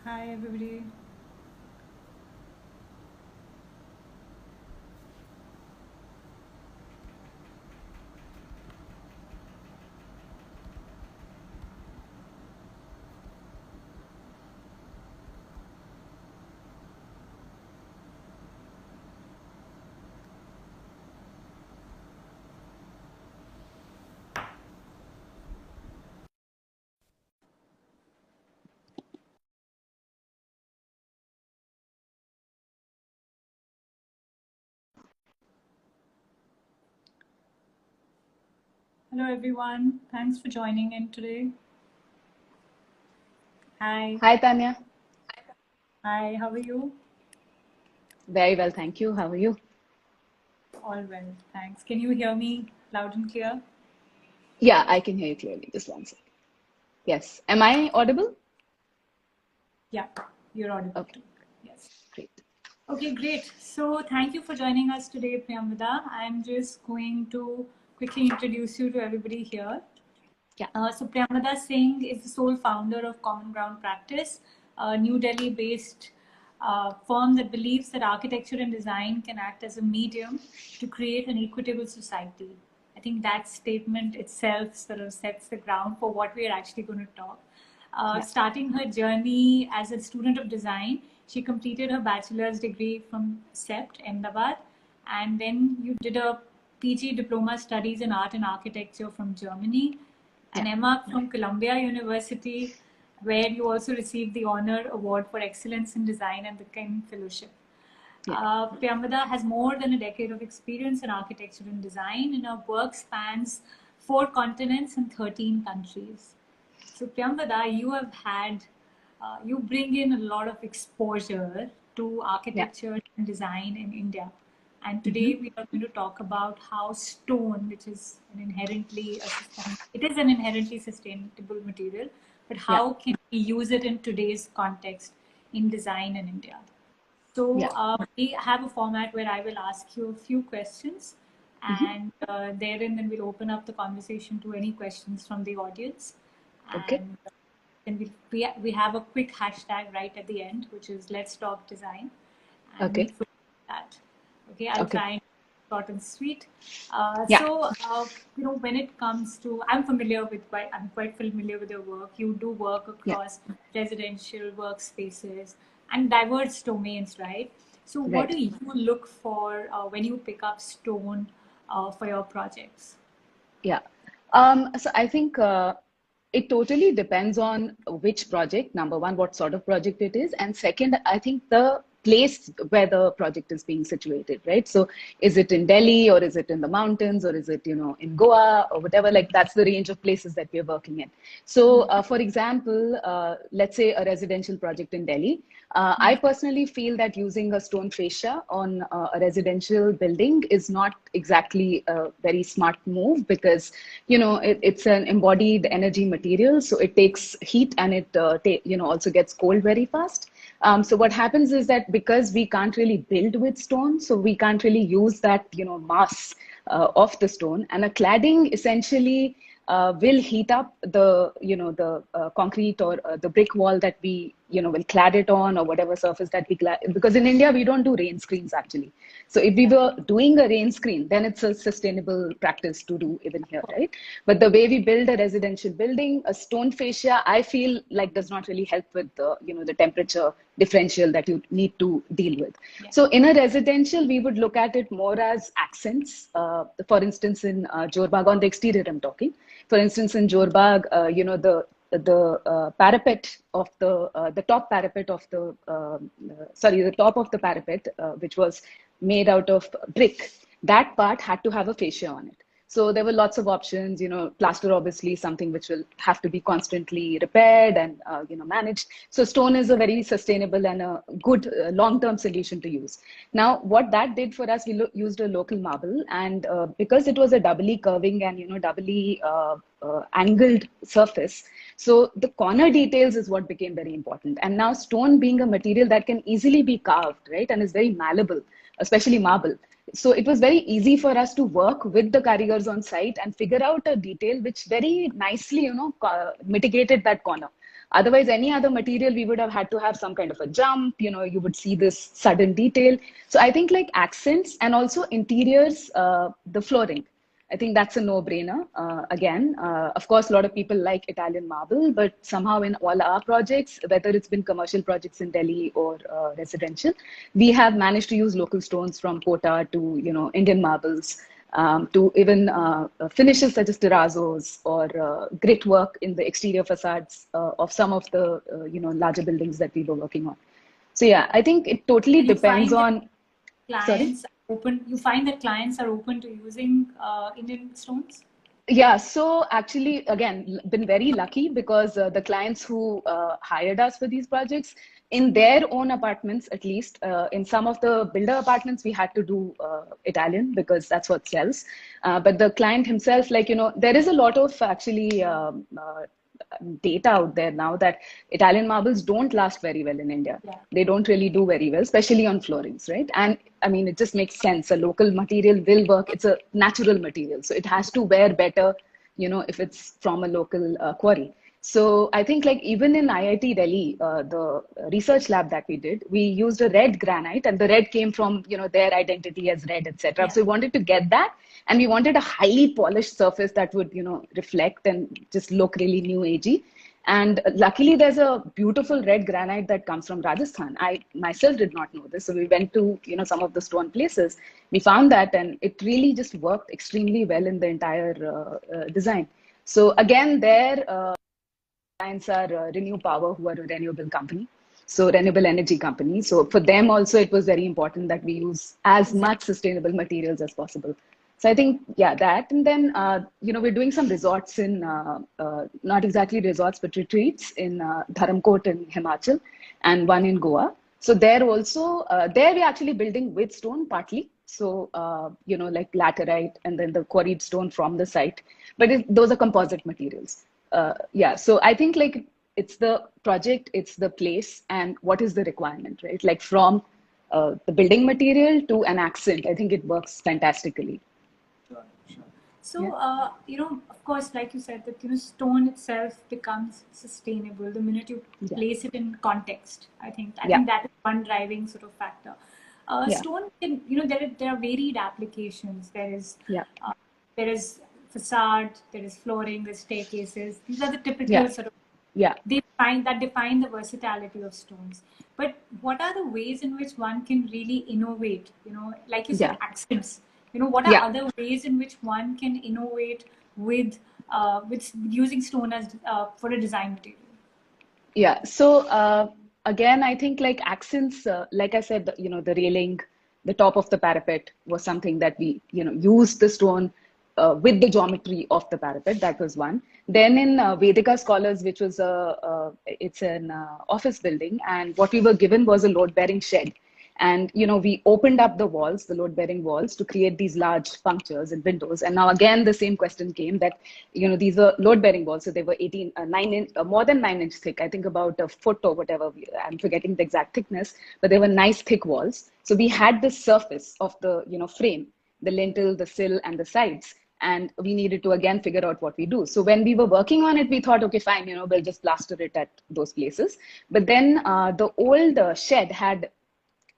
Hi, everybody. Hello, everyone. Thanks for joining in today. Hi. Hi, Tanya. Hi, how are you? Very well, thank you. How are you? All well, thanks. Can you hear me loud and clear? Yeah, I can hear you clearly. Just one second. Yes. Am I audible? Yeah, you're audible Okay, too. Yes. great. Okay, great. So, thank you for joining us today, Priyamwada. I'm just going to quickly introduce you to everybody here. Yeah, Priyamwada Singh is the sole founder of Common Ground Practice, a New Delhi based firm that believes that architecture and design can act as a medium to create an equitable society. I think that statement itself sort of sets the ground for what we are actually going to talk. yeah. Starting her journey as a student of design, she completed her bachelor's degree from CEPT, Ahmedabad, and then you did a PG diploma studies in art and architecture from Germany, Yeah. an MA from Columbia University, where you also received the Honor Award for Excellence in Design and the King Fellowship. Yeah. Priyamvada has more than a decade of experience in architecture and design, and her work spans 4 continents and 13 countries. So, Priyamvada, you bring in a lot of exposure to Yeah. architecture and design in India. And Hmm. today we are going to talk about how stone, which is it is an inherently sustainable material, but Yeah. how can we use it in today's context in design in India? So Yeah. we have a format where I will ask you a few questions, Hmm. and therein then we'll open up the conversation to any questions from the audience, Okay. and then we have a quick hashtag right at the end, which is Let's Talk Design, and we'll Okay. put that. Okay, I'll Okay. try and short and sweet. Yeah. When it comes to, I'm quite familiar with your work. You do work Yeah. across residential workspaces and diverse domains, right? So, what Right. do you look for when you pick up stone for your projects? Yeah. So I think it totally depends on which project, number one, what sort of project it is. And second, I think the place where the project is being situated, right? So is it in Delhi or is it in the mountains or is it, in Goa or whatever? Like that's the range of places that we're working in. So for example, let's say a residential project in Delhi. I personally feel that using a stone fascia on a residential building is not exactly a very smart move because, it's an embodied energy material. So it takes heat and it, also gets cold very fast. So what happens is that because we can't really build with stone, so we can't really use that, mass of the stone. And a cladding essentially will heat up the concrete or the brick wall that we will clad it on or whatever surface that we clad, because in India we don't do rain screens actually. So if we Yeah. were doing a rain screen, then it's a sustainable practice to do even here, right? But the way we build a residential building, a stone fascia, I feel like does not really help with the temperature differential that you need to deal with. Yeah. So in a residential, we would look at it more as accents. For instance, in Jorbag, on the exterior I'm talking. For instance, in Jorbag, the parapet of the top parapet of the top of the parapet, which was made out of brick, that part had to have a fascia on it. So there were lots of options, plaster obviously something which will have to be constantly repaired and managed. So stone is a very sustainable and a good long-term solution to use. Now, what that did for us, we used a local marble, and because it was a doubly curving and doubly angled surface, so the corner details is what became very important. And now stone being a material that can easily be carved, right, and is very malleable, especially marble. So it was very easy for us to work with the carriers on site and figure out a detail which very nicely, mitigated that corner. Otherwise, any other material, we would have had to have some kind of a jump, you would see this sudden detail. So I think like accents and also interiors, the flooring. I think that's a no-brainer. Again, of course, a lot of people like Italian marble, but somehow in all our projects, whether it's been commercial projects in Delhi or residential, we have managed to use local stones from Kota to, Indian marbles, to even finishes such as terrazzos or grit work in the exterior facades of some of the, larger buildings that we were working on. So yeah, I think it totally And you depends find that on, sorry? clients are open. You find that clients are open to using Indian stones. Yeah, so actually, again, been very lucky because the clients who hired us for these projects, in their own apartments, at least, in some of the builder apartments, we had to do Italian because that's what sells. But the client himself, like, there is a lot of actually data out there now that Italian marbles don't last very well in India. Yeah. They don't really do very well, especially on floorings, right? And I mean, it just makes sense. A local material will work. It's a natural material. So it has to wear better, if it's from a local quarry. So I think like even in IIT Delhi, the research lab that we did, we used a red granite and the red came from, their identity as red, etc. Yeah. So we wanted to get that. And we wanted a highly polished surface that would, reflect and just look really new agey. And luckily, there's a beautiful red granite that comes from Rajasthan. I myself did not know this. So we went to, some of the stone places. We found that and it really just worked extremely well in the entire design. So again, there, clients are Renew Power, who are a renewable company. So renewable energy company. So for them also, it was very important that we use as much sustainable materials as possible. So I think, yeah, that. And then, we're doing some resorts in, not exactly resorts, but retreats in Dharamkot in Himachal and one in Goa. So there also, there we're actually building with stone partly. So, like laterite and then the quarried stone from the site. But those are composite materials. Yeah, so I think like it's the project, it's the place, and what is the requirement, right? Like from the building material to an accent, I think it works fantastically. Sure, sure. So, of course, like you said, that stone itself becomes sustainable the minute you place it in context. I think that is one driving sort of factor. Stone can, there are varied applications. There is facade, there is flooring, there's staircases. These are the typical sort of define the versatility of stones. But what are the ways in which one can really innovate? Like you said, accents. What are other ways in which one can innovate with using stone as for a design material? Yeah. So again, I think like accents, like I said, the railing, the top of the parapet was something that we, used the stone with the geometry of the parapet. That was one. Then in Vedika Scholars, which was it's an office building, and what we were given was a load-bearing shed. And, we opened up the walls, the load-bearing walls, to create these large punctures and windows. And now again, the same question came that, these were load-bearing walls. So they were 9 inch, more than 9 inch thick, I think about a foot or whatever. I'm forgetting the exact thickness, but they were nice thick walls. So we had the surface of the, frame, the lintel, the sill, and the sides. And we needed to, again, figure out what we do. So when we were working on it, we thought, okay, fine, we'll just plaster it at those places. But then the old shed had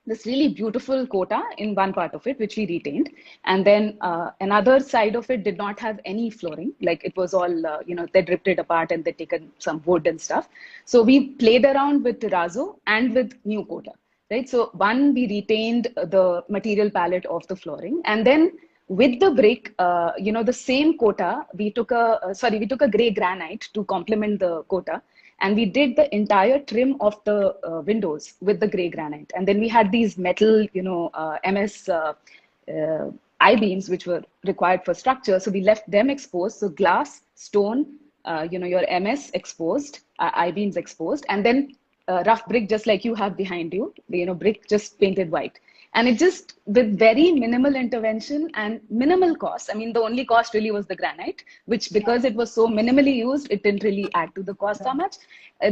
this really beautiful kota in one part of it, which we retained. And then another side of it did not have any flooring. Like it was all, they'd ripped it apart and they'd taken some wood and stuff. So we played around with terrazzo and with new kota, right? So one, we retained the material palette of the flooring. And then with the brick, the same kota, we took a gray granite to complement the kota. And we did the entire trim of the windows with the gray granite. And then we had these metal, MS I-beams, which were required for structure. So we left them exposed. So glass, stone, your MS exposed, I-beams exposed, and then rough brick, just like you have behind you, brick just painted white. And it just, with very minimal intervention and minimal cost. I mean, the only cost really was the granite, which because it was so minimally used, it didn't really add to the cost that much.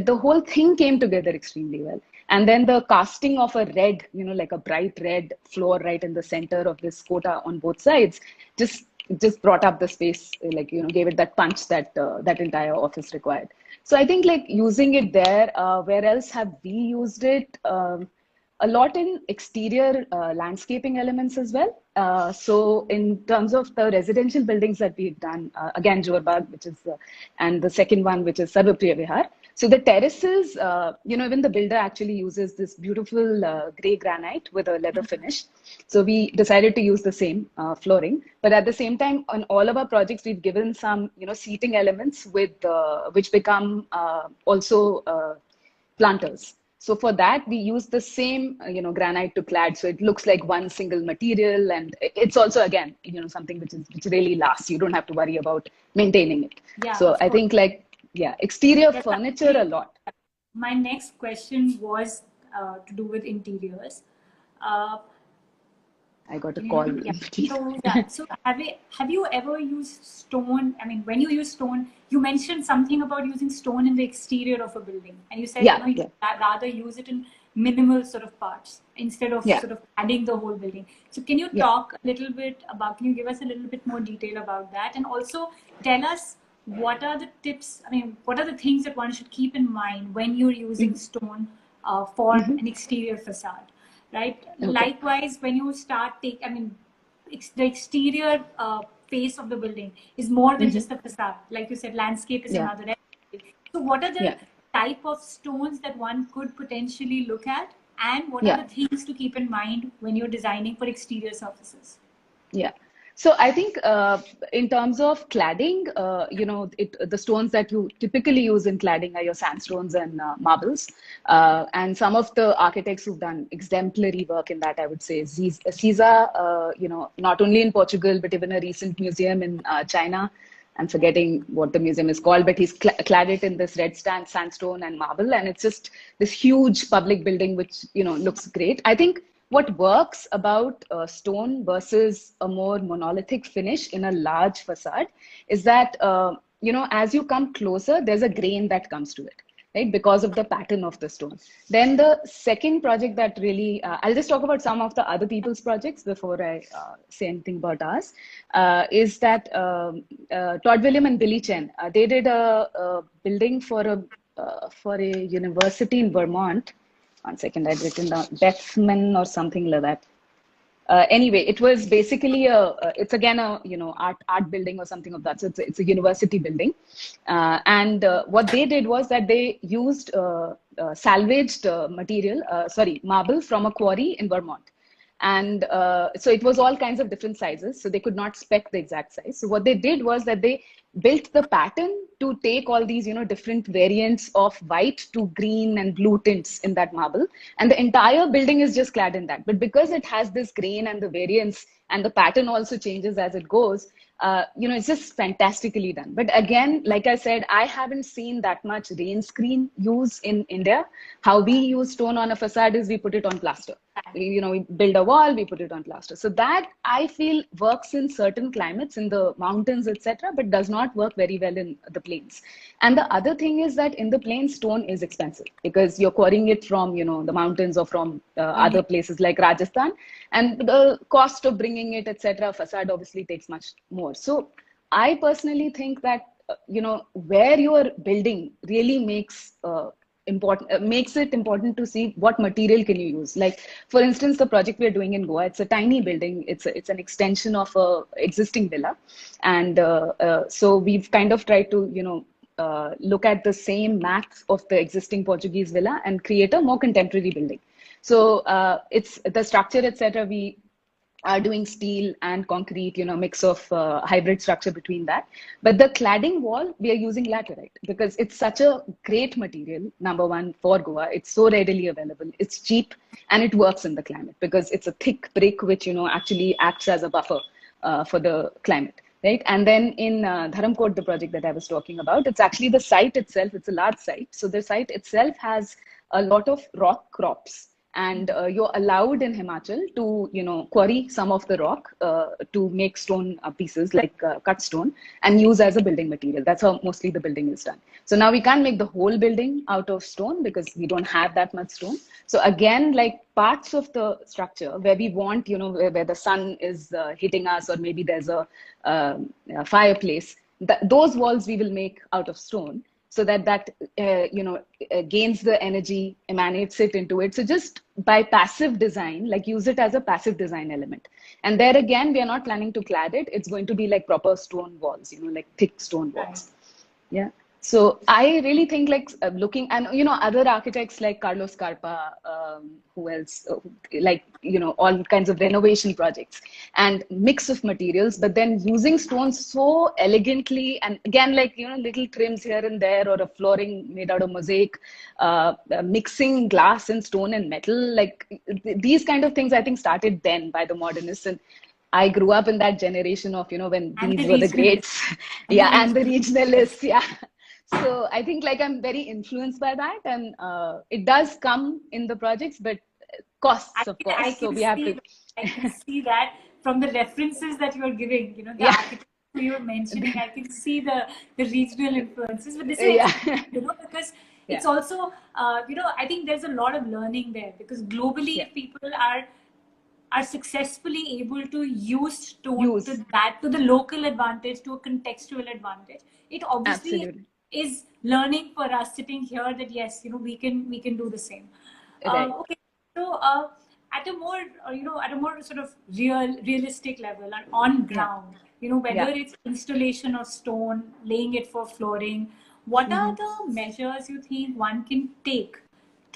The whole thing came together extremely well. And then the casting of a red, like a bright red floor right in the center of this kota on both sides, just it just brought up the space, like, gave it that punch that that entire office required. So I think like using it there. Where else have we used it? A lot in exterior landscaping elements as well. So in terms of the residential buildings that we've done, again, Jorbag, which is, and the second one, which is Sarvapriya Vihar. So the terraces, even the builder actually uses this beautiful gray granite with a leather finish. So we decided to use the same flooring, but at the same time, on all of our projects, we've given some, seating elements with which become also planters. So for that, we use the same, granite to clad. So it looks like one single material, and it's also again, something which really lasts. You don't have to worry about maintaining it. Yeah, So of I course. think like, yeah, exterior Yes, furniture a lot. my next question was to do with interiors. Uh, I got a call. Yeah. So have you ever used stone? I mean, when you use stone, you mentioned something about using stone in the exterior of a building, and you said Yeah, you yeah, rather use it in minimal sort of parts instead of yeah, sort of adding the whole building. So can you yeah. talk a little bit about? Can you give us a little bit more detail about that, and also tell us what are the tips? I mean, what are the things that one should keep in mind when you're using Mm-hmm. stone for Mm-hmm. an exterior facade? Right. Okay. Likewise, when you start the exterior face of the building is more than Mm-hmm. just the facade. Like you said, landscape is Yeah, another element. So what are the yeah, type of stones that one could potentially look at, and what are yeah. the things to keep in mind when you're designing for exterior surfaces? Yeah. So I think in terms of cladding, the stones that you typically use in cladding are your sandstones and marbles. And some of the architects who've done exemplary work in that, I would say, Ziza, not only in Portugal, but even a recent museum in China. I'm forgetting what the museum is called, but he's clad it in this red sandstone and marble. And it's just this huge public building, which, looks great. I think what works about stone versus a more monolithic finish in a large facade is that, as you come closer, there's a grain that comes to it, right? Because of the pattern of the stone. Then the second project that really, I'll just talk about some of the other people's projects before I say anything about ours, is that Todd William and Billy Chen, they did a building for a university in Vermont. One second, I'd written down Bethman or something like that. Anyway, it was basically it's again a art building or something of that. So it's a university building, and what they did was that they used salvaged marble from a quarry in Vermont. And so it was all kinds of different sizes, so they could not spec the exact size. So what they did was that they built the pattern to take all these different variants of white to green and blue tints in that marble, and the entire building is just clad in that. But because it has this grain and the variance, and the pattern also changes as it goes, it's just fantastically done. But again, like I said, I haven't seen that much rain screen use in India. How we use stone on a facade is we put it on plaster. We build a wall, we put it on plaster. So that I feel works in certain climates, in the mountains, etc., but does not work very well in the plains. And the other thing is that in the plains, stone is expensive because you're quarrying it from the mountains or from other places like Rajasthan, and the cost of bringing it, etc., facade obviously takes much more. So I personally think that where you are building really makes it important to see what material can you use. Like, for instance, the project we're doing in Goa, it's a tiny building. It's an extension of a existing villa, and so we've kind of tried to look at the same math of the existing Portuguese villa and create a more contemporary building. So it's the structure, etc. We are doing steel and concrete, mix of hybrid structure between that. But the cladding wall, we are using laterite because it's such a great material, number one, for Goa. It's so readily available, it's cheap, and it works in the climate because it's a thick brick which, actually acts as a buffer for the climate. Right. And then in Dharamkot, the project that I was talking about, it's actually the site itself. It's a large site. So the site itself has a lot of rock crops. and you're allowed in Himachal to, quarry some of the rock to make stone pieces like cut stone and use as a building material. That's how mostly the building is done. So now we can't make the whole building out of stone because we don't have that much stone. So again, like parts of the structure where we want, where the sun is hitting us, or maybe there's a fireplace, those walls we will make out of stone, so that gains the energy, emanates it into it. So just by passive design, like use it as a passive design element. And there again, we are not planning to clad it. It's going to be like proper stone walls, like thick stone walls. Yeah. So I really think like looking, and other architects like Carlos Carpa, who else, all kinds of renovation projects and mix of materials, but then using stones so elegantly, and again, like, little trims here and there, or a flooring made out of mosaic, mixing glass and stone and metal, like these kind of things I think started then by the modernists. And I grew up in that generation of, when And these the were the greats. and the Yeah, and the regionalists. regionalists. Yeah. So I think like I'm very influenced by that, and it does come in the projects, but costs, of I course. So can we have see to. that. I can see that from the references that you are giving, the Yeah. architects who you were mentioning. I can see the regional influences, but this is Yeah. exciting, because Yeah. it's also, I think there's a lot of learning there, because globally, Yeah. if people are successfully able to use stone Use. to the local advantage, to a contextual advantage, it obviously Absolutely. is learning for us sitting here that yes, we can do the same. Right. Okay, so at a more at a more sort of realistic level and on Yeah. ground, whether Yeah. it's installation of stone, laying it for flooring, what are Mm-hmm. the measures you think one can take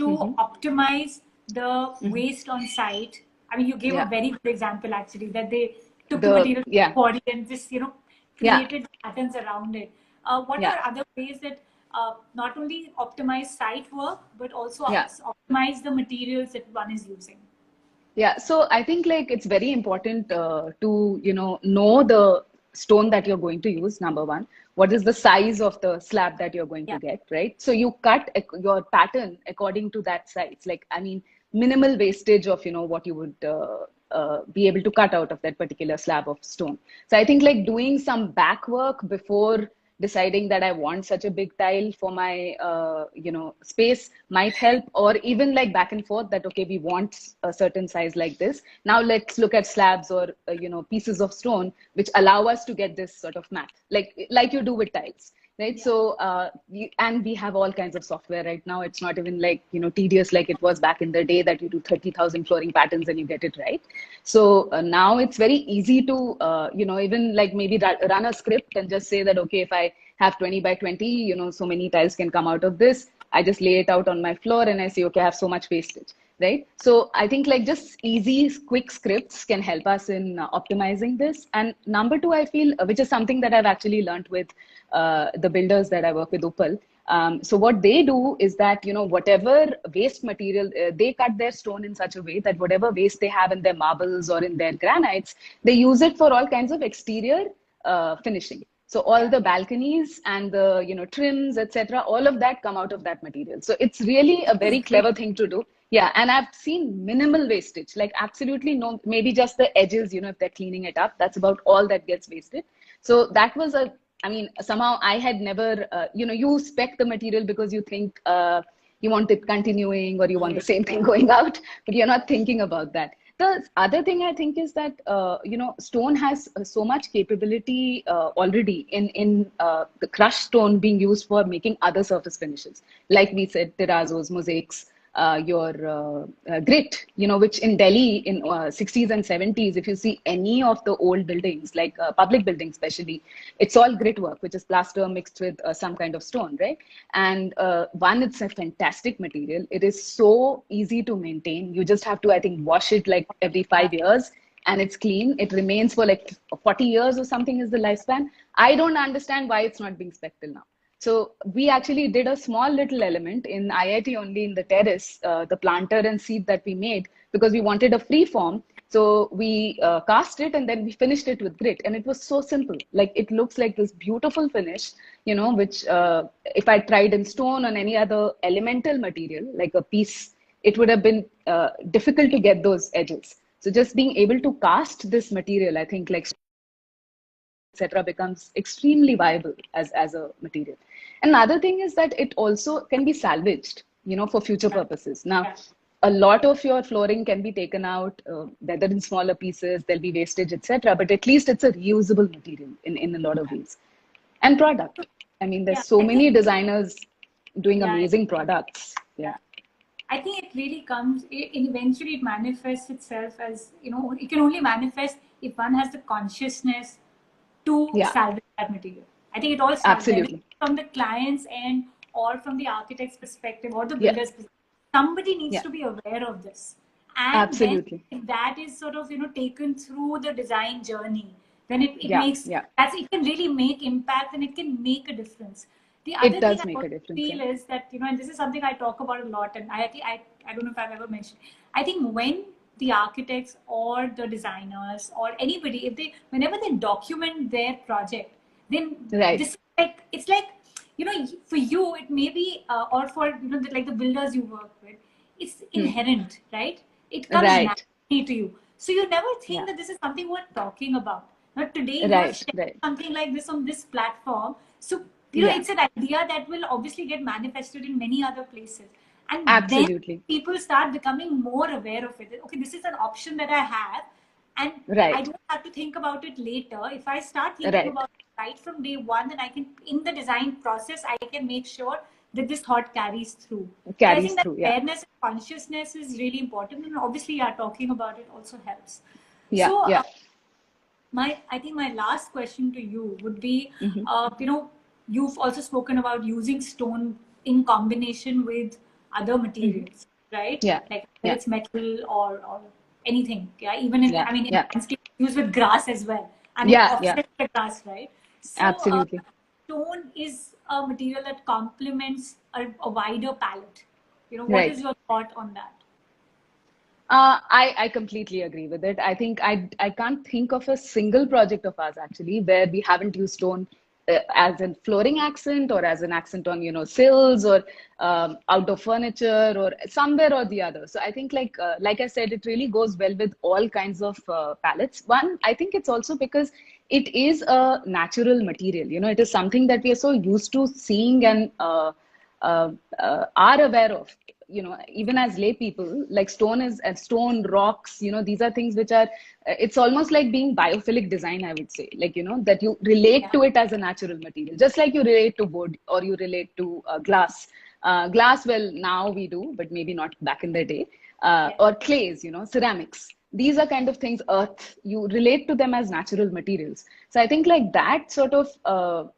to Mm-hmm. optimize the Mm-hmm. waste on site? I mean, you gave a Yeah. very good example actually, that they took the The material Yeah. body and just Yeah. created patterns around it. What Yeah. are other ways that not only optimize site work but also Yeah. optimize the materials that one is using? Yeah, so I think like it's very important to know the stone that you're going to use. Number one, what is the size of the slab that you're going to Yeah. get, right? So you cut your pattern according to that size. Like, I mean, minimal wastage of what you would be able to cut out of that particular slab of stone. So I think like doing some back work before deciding that I want such a big tile for my space might help, or even like back and forth that okay, we want a certain size like this. Now let's look at slabs or pieces of stone which allow us to get this sort of math, like you do with tiles. Right. Yeah. So, and we have all kinds of software right now. It's not even like, tedious like it was back in the day that you do 30,000 flooring patterns and you get it right. So now it's very easy to, even like maybe run a script and just say that, okay, if I have 20 by 20, so many tiles can come out of this. I just lay it out on my floor and I say, okay, I have so much wastage. Right. So I think like just easy, quick scripts can help us in optimizing this. And number two, I feel, which is something that I've actually learned with the builders that I work with, Upal. So what they do is that, whatever waste material, they cut their stone in such a way that whatever waste they have in their marbles or in their granites, they use it for all kinds of exterior finishing. So all the balconies and the trims, etc., all of that come out of that material. So it's really a This is very great. clever thing to do. Yeah, and I've seen minimal wastage, like absolutely no, maybe just the edges, if they're cleaning it up, that's about all that gets wasted. So that was I mean, somehow I had never, you spec the material because you think you want it continuing or you want the same thing going out, but you're not thinking about that. The other thing I think is that, stone has so much capability already in the crushed stone being used for making other surface finishes. Like we said, terrazzos, mosaics, your grit, which in Delhi in 60s and 70s, if you see any of the old buildings, like public buildings especially, it's all grit work, which is plaster mixed with some kind of stone, right? And one, it's a fantastic material. It is so easy to maintain. You just have to, I think, wash it like every 5 years and it's clean. It remains for like 40 years or something is the lifespan. I don't understand why it's not being spec till now. So we actually did a small little element in IIT only in the terrace, the planter and seed that we made because we wanted a free form. So we cast it and then we finished it with grit. And it was so simple. Like it looks like this beautiful finish, which if I tried in stone on any other elemental material, like a piece it would have been difficult to get those edges. So just being able to cast this material, I think like etc., becomes extremely viable as a material. Another thing is that it also can be salvaged, for future Yeah. purposes. Now, Yeah. a lot of your flooring can be taken out, whether in smaller pieces, there'll be wastage, etc. But at least it's a reusable material in a lot of ways. And product. I mean, there's Yeah. so I think, many designers doing yeah. amazing products. Yeah. Yeah. I think it really comes, eventually it manifests itself as, it can only manifest if one has the consciousness to Yeah. salvage that material. I think it all starts there, Absolutely. from the client's end or from the architect's perspective or the Yeah. builder's perspective. Somebody needs Yeah. to be aware of this. And then Absolutely. if that is sort of, taken through the design journey, then it Yeah. makes, Yeah. it can really make impact and it can make a difference. The It other thing does I make also a difference. Yeah. feel is that, and this is something I talk about a lot, and I don't know if I've ever mentioned. I think when the architects or the designers or anybody, whenever they document their project, then Right. this is like, it's like, for you it may be, or for like the builders you work with, it's Hmm. inherent, right? It comes Right. naturally to you, so you never think Yeah. that this is something worth talking about. Now today you have Right. shared Right. something like this on this platform, so Yeah. it's an idea that will obviously get manifested in many other places, and then Absolutely. people start becoming more aware of it. Okay, this is an option that I have, and I Right. don't have to think about it later. If I start thinking Right. about it right from day one, then I can, in the design process, I can make sure that this thought carries through. So I Carries think that through. Yeah. awareness and consciousness is really important, and obviously, yeah, talking about it also helps. Yeah. So, Yeah. I think my last question to you would be, Hmm. you've also spoken about using stone in combination with other Hmm. materials, right? Yeah. Like whether Yeah. it's metal or anything. Yeah, even in, Yeah. I mean, in Yeah. landscape, used with grass as well, and it Yeah. Yeah. offsets the grass, right? So, Absolutely. stone is a material that complements a wider palette. What is Right. your thought on that? I completely agree with it. I think I can't think of a single project of ours actually where we haven't used stone as a flooring accent or as an accent on sills or outdoor furniture or somewhere or the other. So I think like I said, it really goes well with all kinds of palettes. One, I think it's also because it is a natural material. It is something that we are so used to seeing and are aware of, even as lay people. Like stone, rocks, these are things which are it's almost like being biophilic design, I would say, like, that you relate Yeah, to it as a natural material, just like you relate to wood or you relate to glass. Well, now we do, but maybe not back in the day. yeah, Or clays, ceramics, these are kind of things, earth, you relate to them as natural materials. So I think like that sort of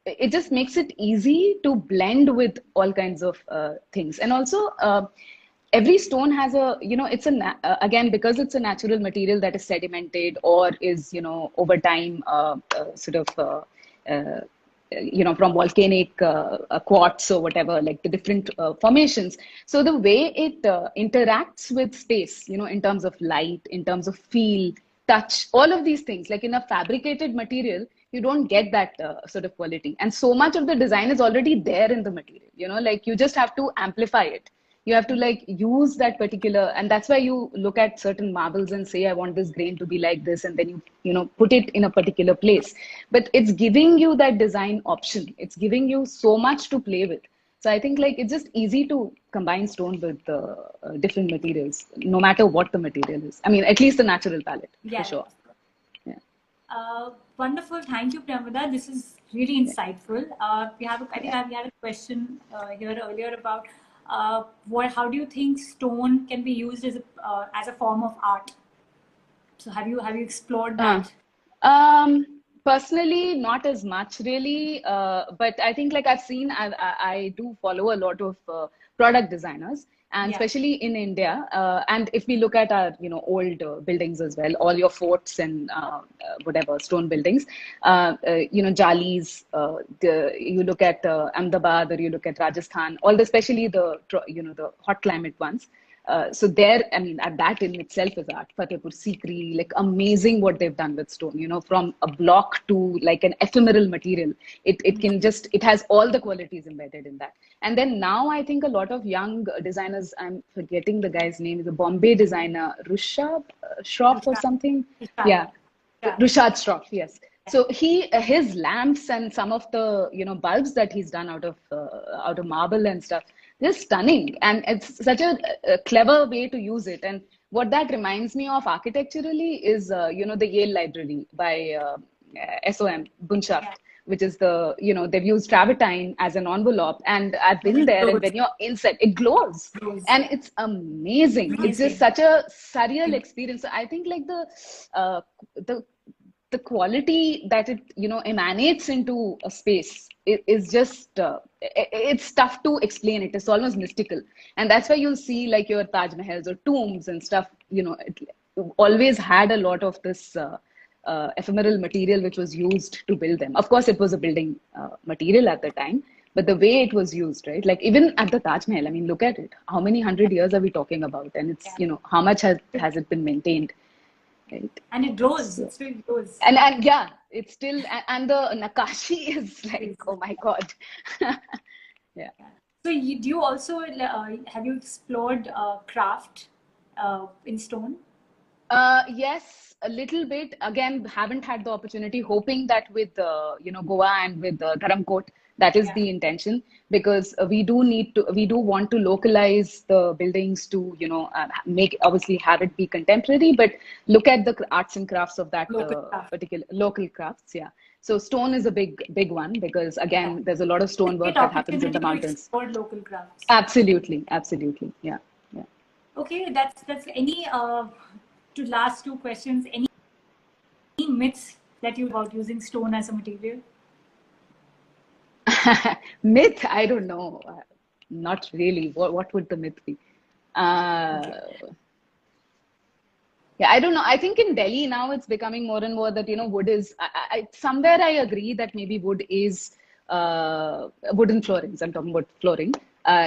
it just makes it easy to blend with all kinds of things. And also every stone has a, it's again, because it's a natural material that is sedimented or is, over time sort of from volcanic quartz or whatever, like the different formations. So the way it interacts with space, in terms of light, in terms of feel, touch, all of these things, like in a fabricated material, you don't get that sort of quality. And so much of the design is already there in the material, like you just have to amplify it. You have to like use that particular, and that's why you look at certain marbles and say, I want this grain to be like this, and then you put it in a particular place. But it's giving you that design option, it's giving you so much to play with. So I think like it's just easy to combine stone with different materials, no matter what the material is. I mean, at least the natural palette, for yeah, sure. yeah. Yeah. Wonderful. Thank you, Priyamwada. This is really Yeah. insightful. I think Yeah. we had a question here earlier about how do you think stone can be used as a form of art? So have you explored Uh, that? Personally, not as much really, but I think like I've seen, I do follow a lot of product designers, and Yeah, especially in India. And if we look at our, old buildings as well, all your forts and whatever stone buildings, Jalis, you look at Ahmedabad or you look at Rajasthan, all the, especially the, the hot climate ones. So there, I mean, that in itself is art. Fatehpur Sikri, like amazing what they've done with stone, you know, from a block to like an ephemeral material. It can just, it has all the qualities embedded in that. And then now I think a lot of young designers, I'm forgetting the guy's name, is a Bombay designer, Rushab Shroff or Rishad, something. Rishad, Yeah, Rishad. Rushad Shroff, yes. Yeah. So his lamps and some of the, you know, bulbs that he's done out of marble and stuff, they're stunning, and it's such a clever way to use it. And what that reminds me of architecturally is, you know, the Yale Library by SOM Yeah. Bunshaft, which is the, you know, they've used travertine as an envelope, and I've And been it there, and glows. when you're inside, it glows, Glows. and it's amazing. It's just Amazing. such a surreal experience. I think like uh, the the quality that it, you know, emanates into a space is just it's tough to explain. It's almost mystical, and that's why you'll see like your Taj Mahals or tombs and stuff, you know, it always had a lot of this ephemeral material which was used to build them. Of course it was a building material at the time, but the way it was used, right? Like even at the Taj Mahal, I mean, look at it, how many hundred years are we talking about, and it's, Yeah. you know, how much has it been maintained, right? And it glows. So, It still glows. and yeah, it's still, and the nakashi is like, Is. oh my god. Yeah. Yeah. So do you also have you explored craft in stone? Yes, a little bit. Again, haven't had the opportunity. Hoping that with you know, Goa and with Dharamkot, that is Yeah. the intention, because we do want to localize the buildings to, you know, make, obviously have it be contemporary, but look at the arts and crafts of that Local craft. particular local crafts. Yeah. So stone is a big one, because Yeah. again, there's a lot of It's a stone great work that happens in the opportunity to mountains. explore local crafts. Absolutely, absolutely. Yeah, yeah. Okay, that's any to last two questions. Any myths that you about using stone as a material? Myth, I don't know. Not really. What would the myth be? Uh, Okay. yeah, I don't know. I think in Delhi now it's becoming more and more that, you know, wood is, somewhere I agree that maybe wood is, wooden floorings, I'm talking about flooring,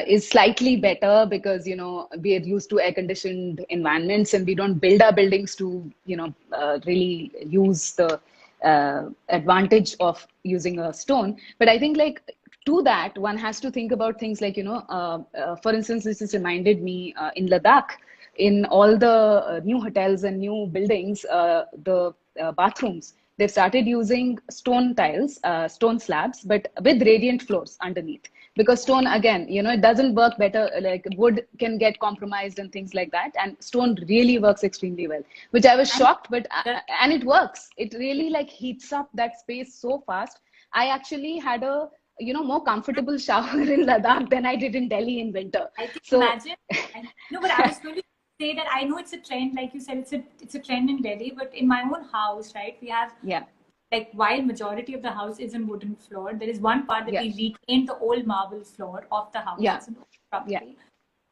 is slightly better because, you know, we are used to air conditioned environments, and we don't build our buildings to, you know, really use the advantage of using a stone. But I think like, to that, one has to think about things like, you know, for instance, this has reminded me in Ladakh, in all the new hotels and new buildings, the bathrooms, they've started using stone tiles, stone slabs, but with radiant floors underneath. Because stone, again, you know, it doesn't work better. Like wood can get compromised and things like that, and stone really works extremely well. Which I was And shocked, but that, and it works. It really like heats up that space so fast. I actually had a, you know, more comfortable shower in Ladakh than I did in Delhi in winter. I can So imagine. No, but I was going to say that I know it's a trend, like you said, it's a trend in Delhi. But in my own house, right, we have yeah, like while majority of the house is in wooden floor, there is one part that yeah, we retained the old marble floor of the house. yeah, It's an old yeah, property,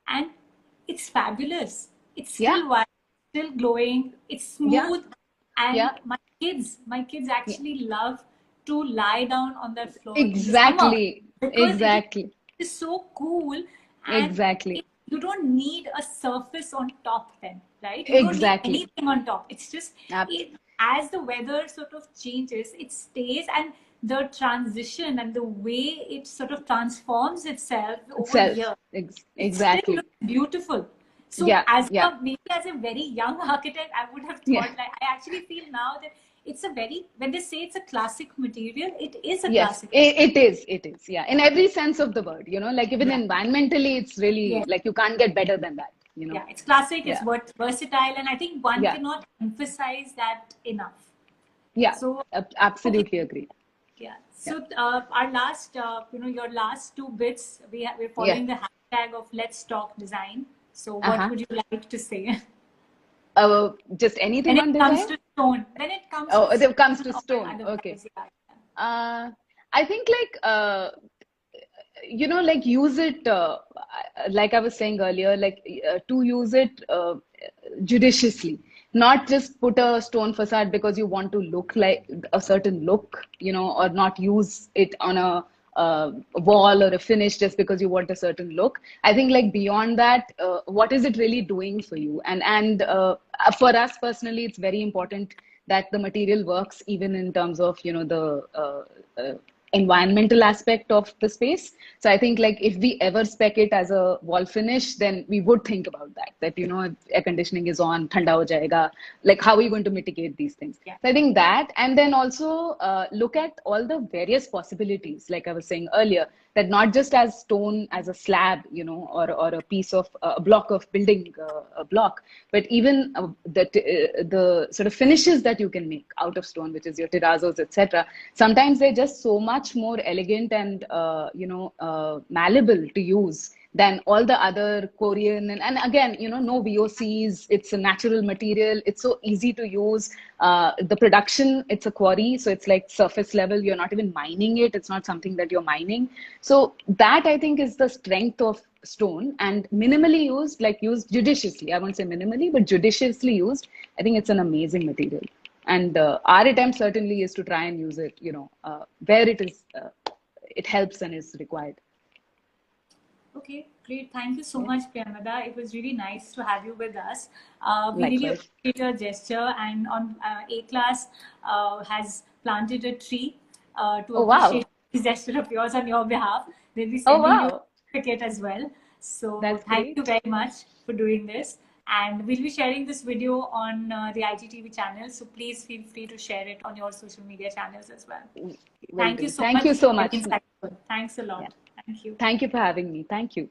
and it's fabulous. It's yeah, still white, still glowing. It's yeah, smooth, and yeah, my kids yeah. actually love to lie down on that floor in the summer Exactly, because it exactly, is so cool, and exactly, you don't need a surface on top then, right? You don't need exactly. anything on top. It's just Ab- it, as the weather sort of changes, it stays, and the transition and the way it sort of transforms itself over Itself, years, it still exactly. looks beautiful. So Yeah, yeah, maybe as a very young architect, I would have yeah. thought, like, I actually feel now that it's a very, when they say it's a classic material, it is a Yes, classic. it is. It is. Yeah, in every sense of the word. You know, like even Yeah. environmentally, it's really Yeah. like you can't get better than that. You know. Yeah, it's classic, it's Yeah, versatile, and I think one yeah, cannot emphasize that enough. yeah. So, okay, Absolutely agree. yeah. Yeah, So, our last, your last two bits, we're yeah. following the hashtag of Let's Talk Design. So, what Uh-huh. would you like to say? Just When anything it on comes design? to stone, when it comes Oh, to it comes stone to or stone. Okay. otherwise, yeah. Uh, I think like you know, like use it like I was saying earlier, like to use it judiciously, not just put a stone facade because you want to look like a certain look, you know, or not use it on wall or a finish just because you want a certain look. I think like beyond that, what is it really doing for you? And for us personally, it's very important that the material works even in terms of, you know, the environmental aspect of the space. So I think like if we ever spec it as a wall finish, then we would think about that, you know, if air conditioning is on, thanda ho jayega, like how are you going to mitigate these things? Yeah. So I think that, and then also look at all the various possibilities, like I was saying earlier, that not just as stone, as a slab, you know, or a piece of a block of building, a block, but even the sort of finishes that you can make out of stone, which is your terrazzos, etc. Sometimes they're just so much more elegant and malleable to use than all the other Korean. And again, you know, no VOCs, it's a natural material, it's so easy to use. The production, it's a quarry, so it's like surface level, you're not even mining it, it's not something that you're mining. So that I think is the strength of stone, and minimally used, like used judiciously, I won't say minimally, but judiciously used, I think it's an amazing material. And our attempt certainly is to try and use it, you know, where it is, it helps and is required. Okay, great. Thank you so Yeah. much, Priyamwada. It was really nice to have you with us. We really Likewise. appreciate your gesture, and on A class has planted a tree to Oh, appreciate wow. this gesture of yours on your behalf. They'll be Oh, sending you a wow. certificate as well. So That's thank you great. very much for doing this. And we'll be sharing this video on the IGTV channel. So please feel free to share it on your social media channels as well. Will Thank you do. so Thank much. you so Very much. insightful. Thanks a Yeah. lot. Thank you. Thank you for having me. Thank you.